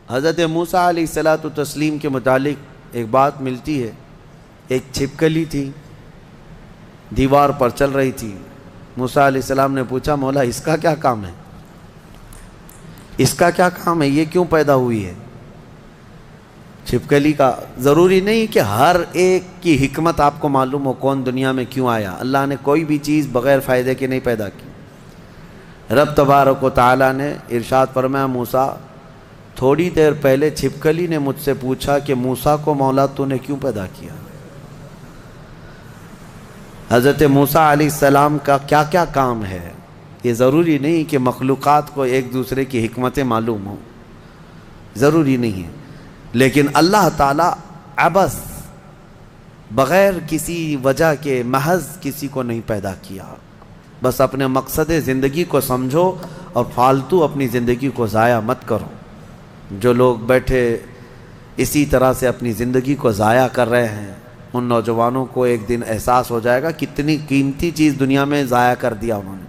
حضرت موسیٰ علیہ الصلاۃ والتسلیم کے متعلق ایک بات ملتی ہے. ایک چھپکلی تھی، دیوار پر چل رہی تھی. موسیٰ علیہ السلام نے پوچھا مولا اس کا کیا کام ہے، اس کا کیا کام ہے، یہ کیوں پیدا ہوئی ہے؟ چھپکلی کا ضروری نہیں کہ ہر ایک کی حکمت آپ کو معلوم ہو کون دنیا میں کیوں آیا. اللہ نے کوئی بھی چیز بغیر فائدے کے نہیں پیدا کی. رب تبارک و تعالیٰ نے ارشاد فرمایا موسیٰ تھوڑی دیر پہلے چھپکلی نے مجھ سے پوچھا کہ موسیٰ کو مولا تو نے کیوں پیدا کیا. حضرت موسیٰ علیہ السلام کا کیا کیا کام ہے، یہ ضروری نہیں کہ مخلوقات کو ایک دوسرے کی حکمتیں معلوم ہوں، ضروری نہیں ہے. لیکن اللہ تعالیٰ عبث بغیر کسی وجہ کے محض کسی کو نہیں پیدا کیا. بس اپنے مقصد زندگی کو سمجھو اور فالتو اپنی زندگی کو ضائع مت کرو. جو لوگ بیٹھے اسی طرح سے اپنی زندگی کو ضائع کر رہے ہیں ان نوجوانوں کو ایک دن احساس ہو جائے گا کتنی قیمتی چیز دنیا میں ضائع کر دیا انہوں نے.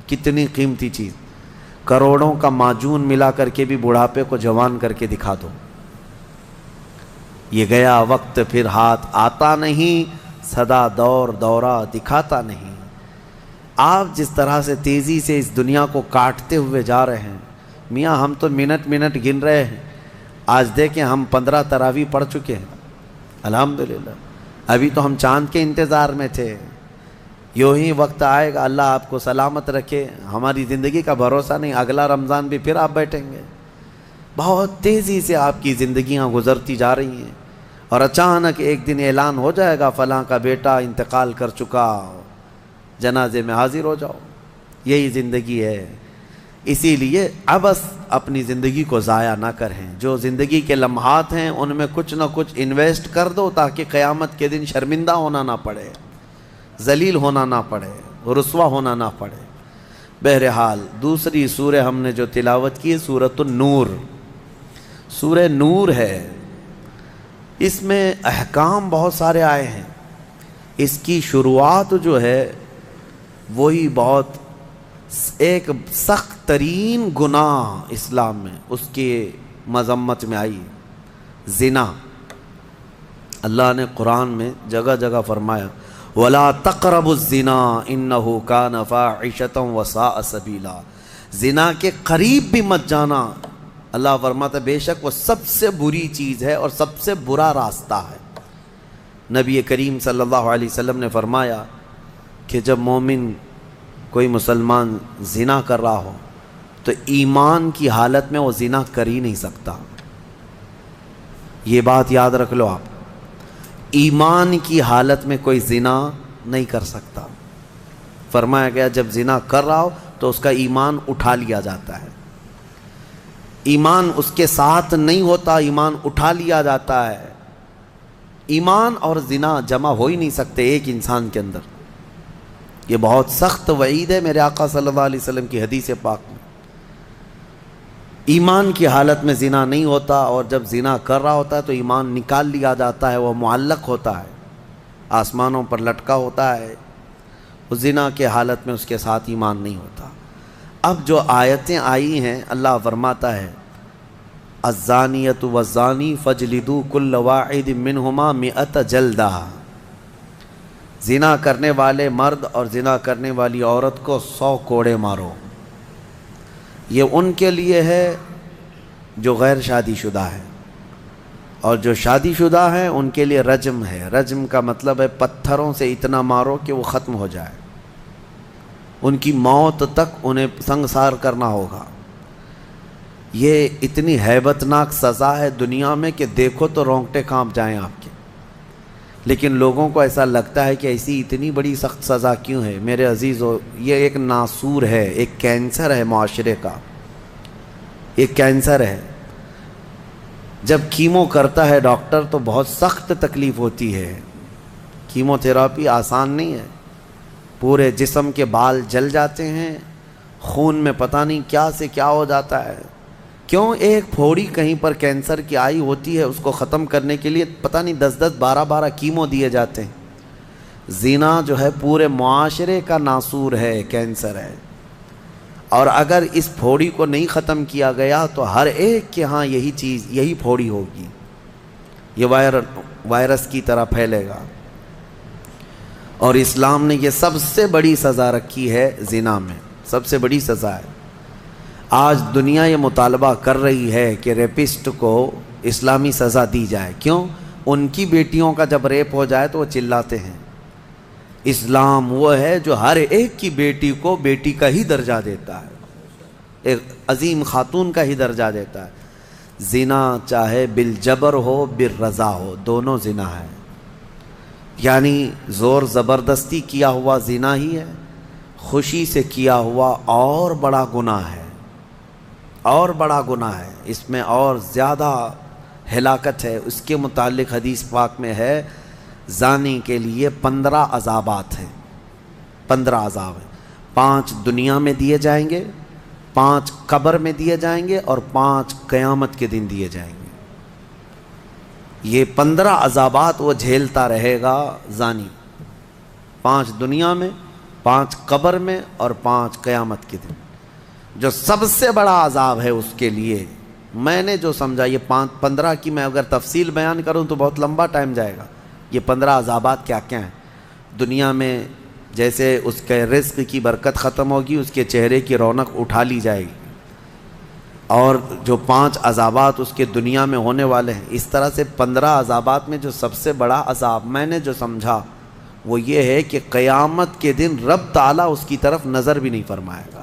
کتنی قیمتی چیز، کروڑوں کا معجون ملا کر کے بھی بڑھاپے کو جوان کر کے دکھا دو. یہ گیا وقت پھر ہاتھ آتا نہیں، سدا دور دورہ دکھاتا نہیں. آپ جس طرح سے تیزی سے اس دنیا کو کاٹتے ہوئے جا رہے ہیں میاں، ہم تو منٹ منٹ گن رہے ہیں. آج دیکھیں ہم 15 تراویح پڑھ چکے ہیں الحمدللہ. ابھی تو ہم چاند کے انتظار میں تھے. یوں ہی وقت آئے گا، اللہ آپ کو سلامت رکھے، ہماری زندگی کا بھروسہ نہیں، اگلا رمضان بھی پھر آپ بیٹھیں گے. بہت تیزی سے آپ کی زندگیاں گزرتی جا رہی ہیں اور اچانک ایک دن اعلان ہو جائے گا فلاں کا بیٹا انتقال کر چکا، جنازے میں حاضر ہو جاؤ. یہی زندگی ہے. اسی لیے عبث اپنی زندگی کو ضائع نہ کریں. جو زندگی کے لمحات ہیں ان میں کچھ نہ کچھ انویسٹ کر دو تاکہ قیامت کے دن شرمندہ ہونا نہ پڑے، ذلیل ہونا نہ پڑے، رسوا ہونا نہ پڑے. بہرحال دوسری سورہ ہم نے جو تلاوت کی ہے سورۃ النور. سورہ نور ہے، اس میں احکام بہت سارے آئے ہیں. اس کی شروعات جو ہے وہی بہت ایک سخت ترین گناہ اسلام میں اس کی مذمت میں آئی، زنا. اللہ نے قرآن میں جگہ جگہ فرمایا وَلَا تَقْرَبُوا الزِّنَا إِنَّهُ كَانَ فَاحِشَةً وَسَاءَ سَبِيلًا. زنا کے قریب بھی مت جانا. اللہ فرماتا بے شک وہ سب سے بری چیز ہے اور سب سے برا راستہ ہے. نبی کریم صلی اللہ علیہ وسلم نے فرمایا کہ جب مومن کوئی مسلمان زنا کر رہا ہو تو ایمان کی حالت میں وہ زنا کر ہی نہیں سکتا. یہ بات یاد رکھ لو آپ، ایمان کی حالت میں کوئی زنا نہیں کر سکتا. فرمایا گیا جب زنا کر رہا ہو تو اس کا ایمان اٹھا لیا جاتا ہے. ایمان اس کے ساتھ نہیں ہوتا، ایمان اٹھا لیا جاتا ہے. ایمان اور زنا جمع ہو ہی نہیں سکتے ایک انسان کے اندر. یہ بہت سخت وعید ہے میرے آقا صلی اللہ علیہ وسلم کی حدیث پاک میں. ایمان کی حالت میں زنا نہیں ہوتا اور جب زنا کر رہا ہوتا ہے تو ایمان نکال لیا جاتا ہے، وہ معلق ہوتا ہے، آسمانوں پر لٹکا ہوتا ہے. اس زنا کے حالت میں اس کے ساتھ ایمان نہیں ہوتا. اب جو آیتیں آئی ہیں اللہ فرماتا ہے الزانیۃ والزانی فاجلدوا کل واحد منہما 100 جلدہ. زنا کرنے والے مرد اور زنا کرنے والی عورت کو 100 کوڑے مارو. یہ ان کے لیے ہے جو غیر شادی شدہ ہے، اور جو شادی شدہ ہیں ان کے لیے رجم ہے. رجم کا مطلب ہے پتھروں سے اتنا مارو کہ وہ ختم ہو جائے، ان کی موت تک انہیں سنگسار کرنا ہوگا. یہ اتنی ہیبت ناک سزا ہے دنیا میں کہ دیکھو تو رونگٹے کانپ جائیں آپ کے. لیکن لوگوں کو ایسا لگتا ہے کہ ایسی اتنی بڑی سخت سزا کیوں ہے. میرے عزیزو، یہ ایک ناسور ہے، ایک کینسر ہے معاشرے کا، ایک کینسر ہے. جب کیمو کرتا ہے ڈاکٹر تو بہت سخت تکلیف ہوتی ہے. کیمو تھراپی آسان نہیں ہے. پورے جسم کے بال جل جاتے ہیں، خون میں پتہ نہیں کیا سے کیا ہو جاتا ہے. کیوں؟ ایک پھوڑی کہیں پر کینسر کی آئی ہوتی ہے، اس کو ختم کرنے کے لیے پتہ نہیں 10 12 کیمو دیے جاتے ہیں. زنا جو ہے پورے معاشرے کا ناسور ہے، کینسر ہے. اور اگر اس پھوڑی کو نہیں ختم کیا گیا تو ہر ایک کے ہاں یہی چیز، یہی پھوڑی ہوگی، یہ وائرس کی طرح پھیلے گا۔ اور اسلام نے یہ سب سے بڑی سزا رکھی ہے زنا میں، سب سے بڑی سزا ہے۔ آج دنیا یہ مطالبہ کر رہی ہے کہ ریپسٹ کو اسلامی سزا دی جائے۔ کیوں؟ ان کی بیٹیوں کا جب ریپ ہو جائے تو وہ چلاتے ہیں۔ اسلام وہ ہے جو ہر ایک کی بیٹی کو بیٹی کا ہی درجہ دیتا ہے، ایک عظیم خاتون کا ہی درجہ دیتا ہے۔ زنا چاہے بالجبر ہو بالرضا ہو، دونوں زنا ہے، یعنی زور زبردستی کیا ہوا زنا ہی ہے، خوشی سے کیا ہوا اور بڑا گناہ ہے، اور بڑا گناہ ہے، اس میں اور زیادہ ہلاکت ہے۔ اس کے متعلق حدیث پاک میں ہے زانی کے لیے 15 عذابات ہیں، 15 عذاب ہیں، 5 دنیا میں دیے جائیں گے، 5 قبر میں دیے جائیں گے، اور 5 قیامت کے دن دیے جائیں گے۔ یہ 15 عذابات وہ جھیلتا رہے گا زانی، 5 دنیا میں، 5 قبر میں، اور 5 قیامت کے دن۔ جو سب سے بڑا عذاب ہے اس کے لیے، میں نے جو سمجھا، یہ 15 کی میں اگر تفصیل بیان کروں تو بہت لمبا ٹائم جائے گا۔ یہ 15 عذابات کیا کیا ہیں؟ دنیا میں جیسے اس کے رزق کی برکت ختم ہوگی، اس کے چہرے کی رونق اٹھا لی جائے گی، اور جو 5 عذابات اس کے دنیا میں ہونے والے ہیں، اس طرح سے 15 عذابات میں جو سب سے بڑا عذاب میں نے جو سمجھا وہ یہ ہے کہ قیامت کے دن رب تعالیٰ اس کی طرف نظر بھی نہیں فرمائے گا۔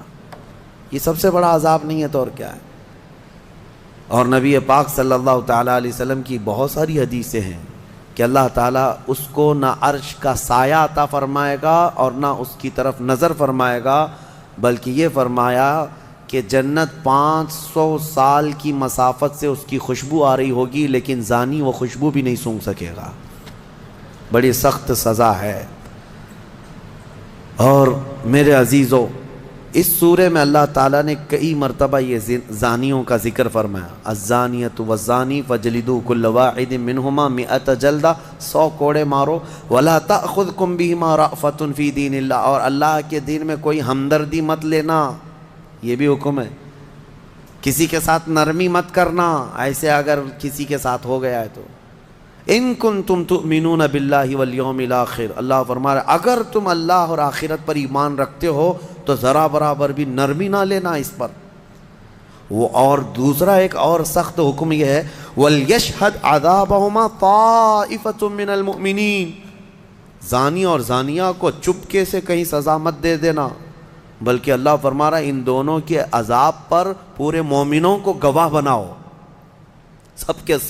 یہ سب سے بڑا عذاب نہیں ہے تو اور کیا ہے؟ اور نبی پاک صلی اللہ تعالیٰ علیہ وسلم کی بہت ساری حدیثیں ہیں کہ اللہ تعالیٰ اس کو نہ عرش کا سایہ عطا فرمائے گا اور نہ اس کی طرف نظر فرمائے گا، بلکہ یہ فرمایا کہ جنت 500 سال کی مسافت سے اس کی خوشبو آ رہی ہوگی، لیکن زانی وہ خوشبو بھی نہیں سونگھ سکے گا۔ بڑی سخت سزا ہے۔ اور میرے عزیزو، اس سورے میں اللہ تعالیٰ نے کئی مرتبہ یہ زانیوں کا ذکر فرمایا، الزانیۃ والزانی فجلدوا کل واحد منہما 100 جلدہ، 100 کوڑے مارو، ولا تأخذکم بہما رأفۃ فی دین اللہ، اور اللہ کے دین میں کوئی ہمدردی مت لینا، یہ بھی حکم ہے۔ کسی کے ساتھ نرمی مت کرنا، ایسے اگر کسی کے ساتھ ہو گیا ہے تو۔ ان کنتم تؤمنون باللہ والیوم الاخر، اللہ فرما رہا ہے اگر تم اللہ اور آخرت پر ایمان رکھتے ہو تو ذرا برابر بھی نرمی نہ لینا اس پر۔ وہ اور دوسرا ایک اور سخت حکم یہ ہے، وَلْيَشْهَدْ عَذَابَهُمَا طَائِفَةٌ مِّنَ الْمُؤْمِنِينَ، زانی اور زانیہ کو چپکے سے کہیں سزا مت دے دینا، بلکہ اللہ فرما رہا ہے ان دونوں کے عذاب پر پورے مومنوں کو گواہ بناؤ، سب کے ساتھ